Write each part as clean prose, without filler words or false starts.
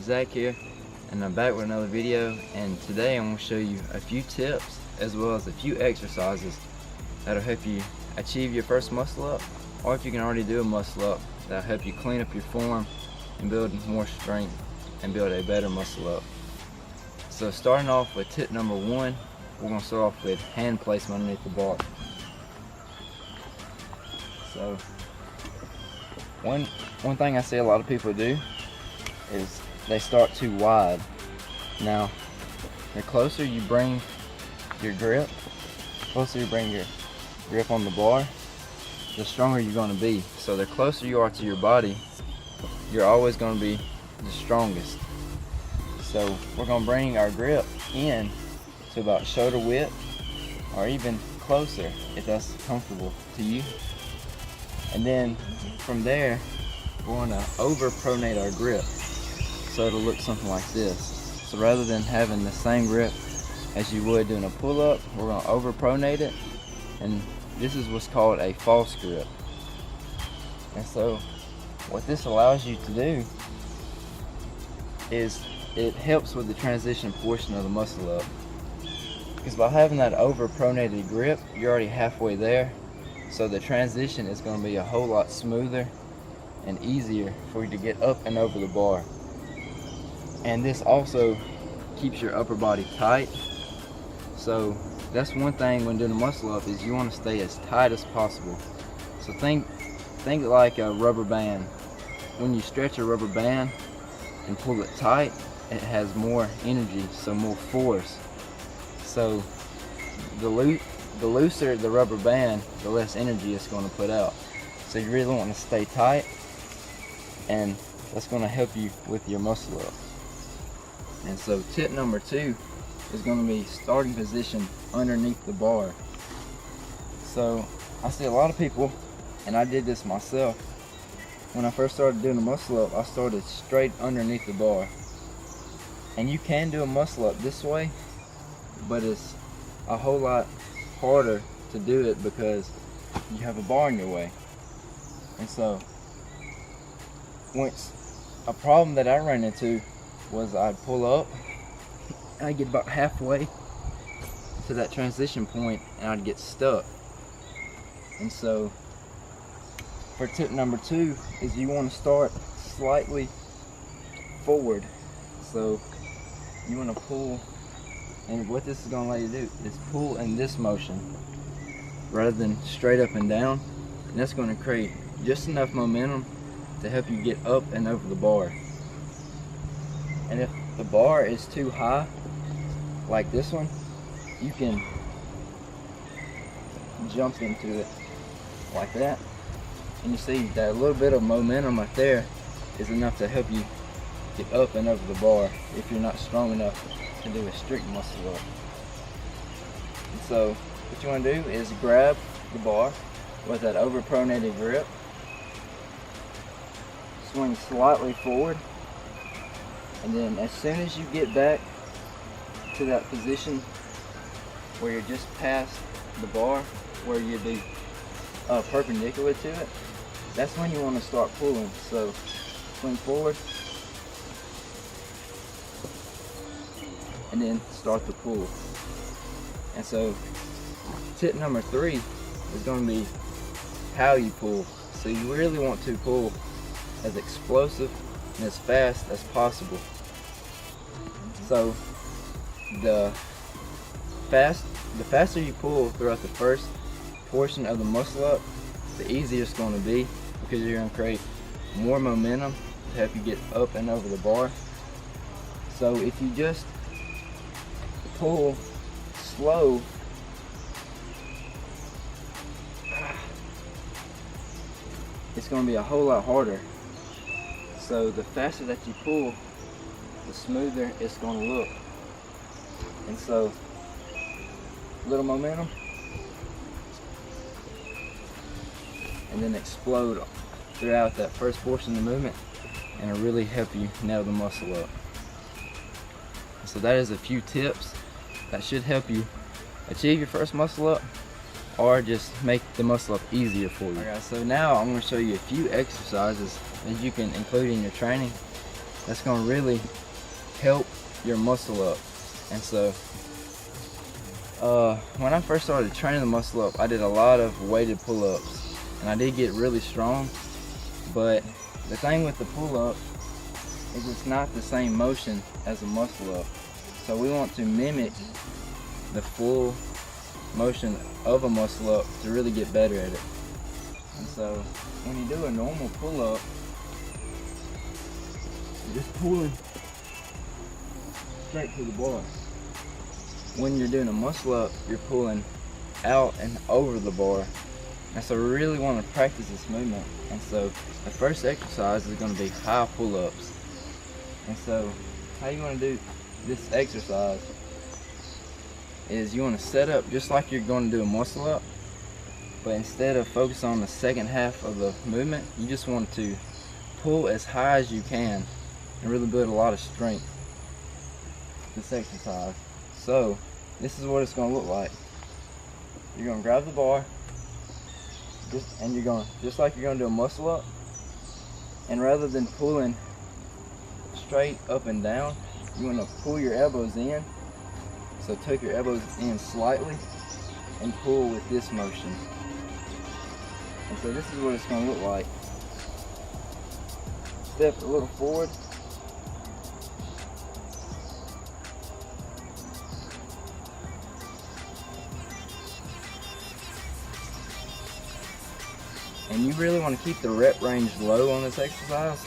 Zach here, and I'm back with another video. And today I'm going to show you a few tips as well as a few exercises that'll help you achieve your first muscle up, or if you can already do a muscle up, that'll help you clean up your form and build more strength and build a better muscle up. So starting off with tip number one, we're going to start off with hand placement underneath the bar. So one thing I see a lot of people do is they start too wide. Now, the closer you bring your grip, on the bar, the stronger you're going to be. So the closer you are to your body, you're always going to be the strongest. So we're going to bring our grip in to about shoulder width, or even closer if that's comfortable to you. And then from there, we're going to over pronate our grip, so it'll look something like this. So rather than having the same grip as you would doing a pull-up, we're going to over pronate it, and this is what's called a false grip. And so what this allows you to do is it helps with the transition portion of the muscle up, because by having that over pronated grip, you're already halfway there. So the transition is going to be a whole lot smoother and easier for you to get up and over the bar. And this also keeps your upper body tight. So that's one thing when doing a muscle up, is you want to stay as tight as possible. So think like a rubber band. When you stretch a rubber band and pull it tight, it has more energy, so more force. So the looser the rubber band, the less energy it's going to put out. So you really want to stay tight, and that's going to help you with your muscle up. And so tip number two is going to be starting position underneath the bar. So I see a lot of people, and I did this myself, when I first started doing a muscle up, I started straight underneath the bar. And you can do a muscle up this way, but it's a whole lot harder to do it because you have a bar in your way. And so once a problem that I ran into was I'd pull up and I'd get about halfway to that transition point and I'd get stuck. And so for tip number two is you want to start slightly forward. So you want to pull, and what this is going to let you do is pull in this motion rather than straight up and down, and that's going to create just enough momentum to help you get up and over the bar. And if the bar is too high, like this one, you can jump into it like that, and you see that a little bit of momentum right there is enough to help you get up and over the bar if you're not strong enough to do a strict muscle up. And so what you want to do is grab the bar with that over pronated grip, swing slightly forward, and then as soon as you get back to that position where you're just past the bar, where you'd be perpendicular to it, that's when you want to start pulling. So swing forward and then start to pull. And so tip number three is going to be how you pull. So you really want to pull as explosive and as fast as possible. So the faster you pull throughout the first portion of the muscle up, the easier it's going to be, because you're going to create more momentum to help you get up and over the bar. So if you just pull slow, it's going to be a whole lot harder. So the faster that you pull, the smoother it's going to look. And so little momentum, and then explode throughout that first portion of the movement, and it'll really help you nail the muscle up. So that is a few tips that should help you achieve your first muscle up, or just make the muscle up easier for you. Alright, so now I'm going to show you a few exercises that you can include in your training that's going to really help your muscle up. And so when I first started training the muscle up, I did a lot of weighted pull-ups, and I did get really strong. But the thing with the pull-up is it's not the same motion as a muscle up. So we want to mimic the full motion of a muscle up to really get better at it. And so when you do a normal pull-up, you're just pulling straight to the bar. When you're doing a muscle up, you're pulling out and over the bar. And so we really want to practice this movement. And so the first exercise is going to be high pull-ups. And so how you want to do this exercise is you want to set up just like you're going to do a muscle up, but instead of focus on the second half of the movement, you just want to pull as high as you can and really build a lot of strength this exercise. So this is what it's going to look like. You're going to grab the bar, and you're going just like you're going to do a muscle up, and rather than pulling straight up and down, you want to pull your elbows in. So tuck your elbows in slightly and pull with this motion. And so this is what it's going to look like. Step a little forward. And you really want to keep the rep range low on this exercise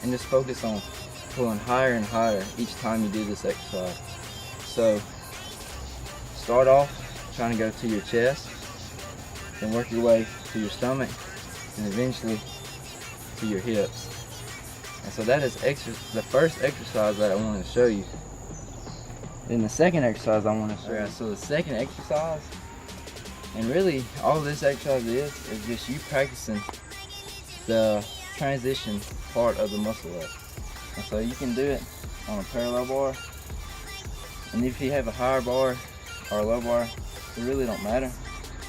and just focus on pulling higher and higher each time you do this exercise. So start off trying to go to your chest, then work your way to your stomach, and eventually to your hips. And so that is the first exercise that I want to show you. Then the second exercise I want to show you. So the second exercise, and really all this exercise is just you practicing the transition part of the muscle up. And so you can do it on a parallel bar, and if you have a higher bar or a low bar, it really don't matter.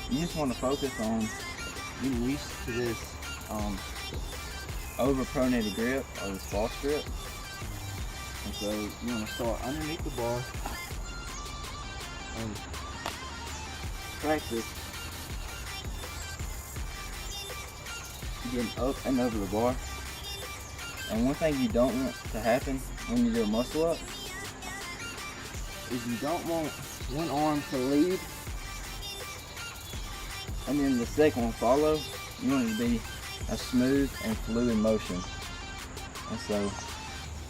You just want to focus on getting used to this over pronated grip or this false grip. And so you want to start underneath the bar and practice getting up and over the bar. And one thing you don't want to happen when you do a muscle up is you don't want one arm to lead and then the second one follow. You want it to be a smooth and fluid motion. And so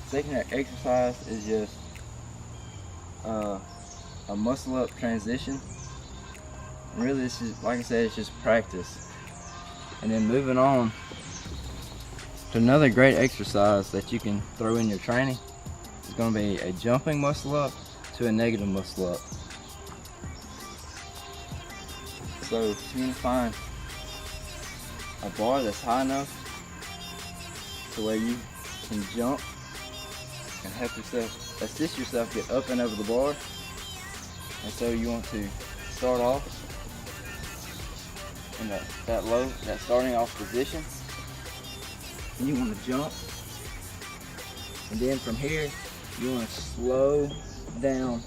second exercise is just a muscle up transition. And really this is, like I said, it's just practice. And then moving on to another great exercise that you can throw in your training is going to be a jumping muscle up to a negative muscle up. So you're going to find a bar that's high enough to where you can jump and help yourself, assist yourself get up and over the bar. And so you want to start off in that starting off position. And you want to jump, and then from here you want to slow down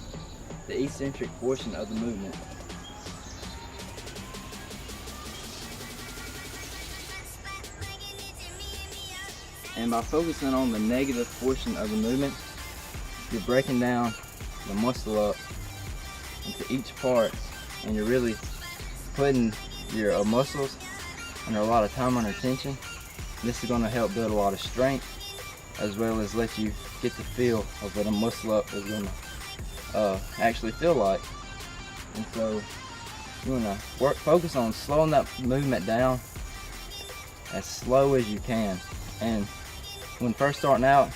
the eccentric portion of the movement. And by focusing on the negative portion of the movement, you're breaking down the muscle up into each part, and you're really putting your muscles under a lot of time under tension. This is going to help build a lot of strength, as well as let you get the feel of what a muscle up is going to actually feel like. And so you want to focus on slowing that movement down as slow as you can. And when first starting out,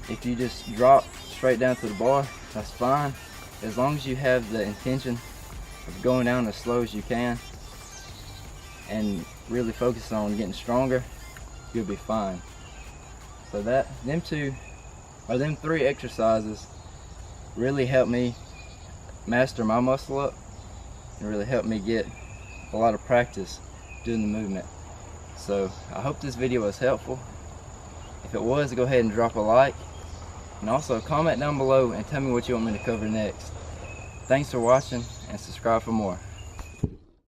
if you just drop straight down to the bar, that's fine, as long as you have the intention of going down as slow as you can and really focus on getting stronger, you'll be fine. So them three exercises really helped me master my muscle up and really helped me get a lot of practice doing the movement. So I hope this video was helpful. If it was, go ahead and drop a like. And also comment down below and tell me what you want me to cover next. Thanks for watching, and subscribe for more.